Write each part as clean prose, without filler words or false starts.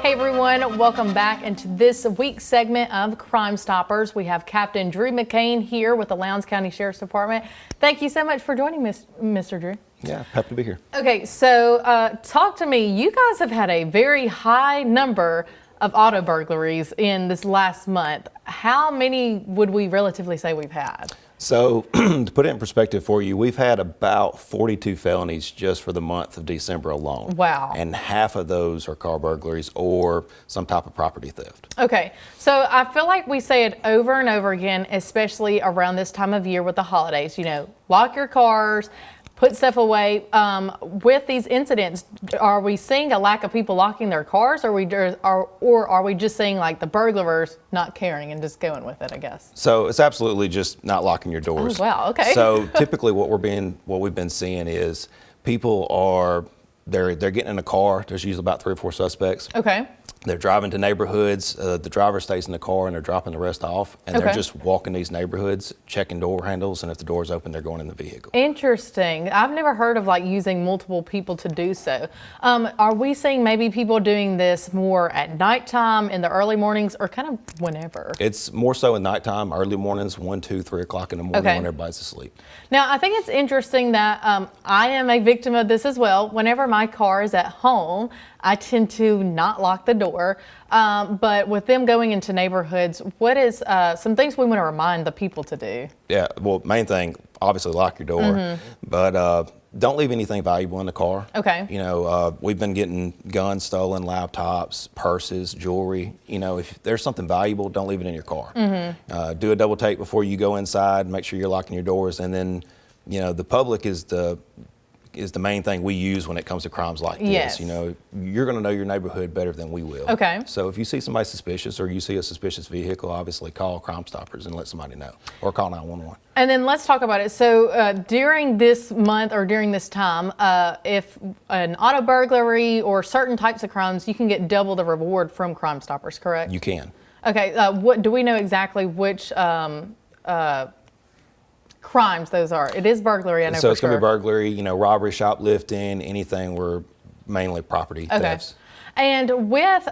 Hey everyone, welcome back into this week's segment of Crime Stoppers. We have Captain Drew McCain here with the Lowndes County Sheriff's Department. Thank you so much for joining me, Mr. Drew. Yeah, happy to be here. Okay, so talk to me. You guys have had a very high number of auto burglaries in this last month. How many would we relatively say we've had? So to put it in perspective for you, we've had about 42 felonies just for the month of December alone. Wow. And half of those are car burglaries or some type of property theft. Okay, so I feel like we say it over and over again, especially around this time of year with the holidays. You know, lock your cars, put stuff away. With these incidents, are we seeing a lack of people locking their cars, or are we just seeing like the burglars not caring and just going with it, I guess? So it's absolutely just not locking your doors. Oh, wow, okay. So typically what we've been seeing is people they're getting in a car. There's usually about 3 or 4 suspects. Okay. They're driving to neighborhoods. The driver stays in the car and they're dropping the rest off. And they're just walking these neighborhoods, checking door handles. And if the door's open, they're going in the vehicle. Interesting. I've never heard of like using multiple people to do so. Are we seeing maybe people doing this more at nighttime, in the early mornings, or kind of whenever? It's more so at nighttime, early mornings, 1, 2, 3 o'clock in the morning when everybody's asleep. Now, I think it's interesting that I am a victim of this as well. Whenever my car is at home, I tend to not lock the door. But with them going into neighborhoods, what is some things we want to remind the people to do? Yeah, well, main thing, obviously lock your door, but don't leave anything valuable in the car. Okay. You know, we've been getting guns stolen, laptops, purses, jewelry. You know, if there's something valuable, don't leave it in your car. Do a double take before you go inside, make sure you're locking your doors, and then, you know, the public is the main thing we use when it comes to crimes like this. Yes. You know, you're going to know your neighborhood better than we will. Okay. So if you see somebody suspicious or you see a suspicious vehicle, obviously call Crime Stoppers and let somebody know, or call 911. And then let's talk about it. So during this month or during this time, if an auto burglary or certain types of crimes, you can get double the reward from Crime Stoppers, correct? You can. Okay. What do we know exactly which crimes those are? It is burglary, I know. So for it's going to sure. be burglary, you know, robbery, shoplifting, anything where mainly property thefts. And with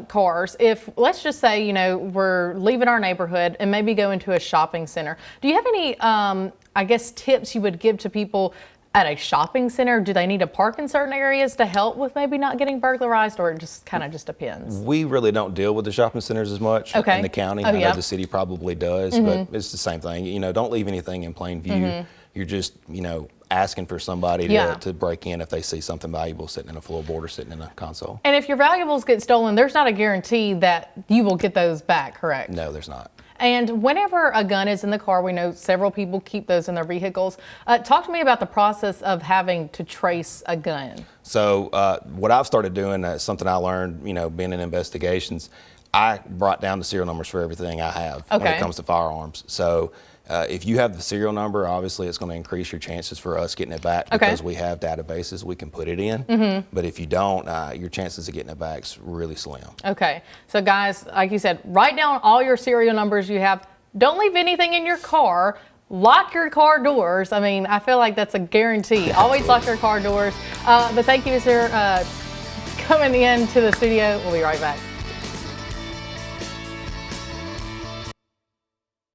cars, if let's just say, you know, we're leaving our neighborhood and maybe go into a shopping center, do you have any, I guess, tips you would give to people at a shopping center? Do they need to park in certain areas to help with maybe not getting burglarized, or it just kind of just depends? We really don't deal with the shopping centers as much in the county. I know the city probably does, but it's the same thing. You know, don't leave anything in plain view. You're just, you know, asking for somebody to break in if they see something valuable sitting in a floorboard or sitting in a console. And if your valuables get stolen, there's not a guarantee that you will get those back, correct? No, there's not. And whenever a gun is in the car, we know several people keep those in their vehicles. Talk to me about the process of having to trace a gun. So what I've started doing, something I learned, you know, being in investigations, I brought down the serial numbers for everything I have when it comes to firearms. So if you have the serial number, obviously it's going to increase your chances for us getting it back because we have databases we can put it in. But if you don't, your chances of getting it back is really slim. Okay. So guys, like you said, write down all your serial numbers you have. Don't leave anything in your car. Lock your car doors. I mean, I feel like that's a guarantee. Always lock your car doors. But thank you, sir, coming in to the studio. We'll be right back.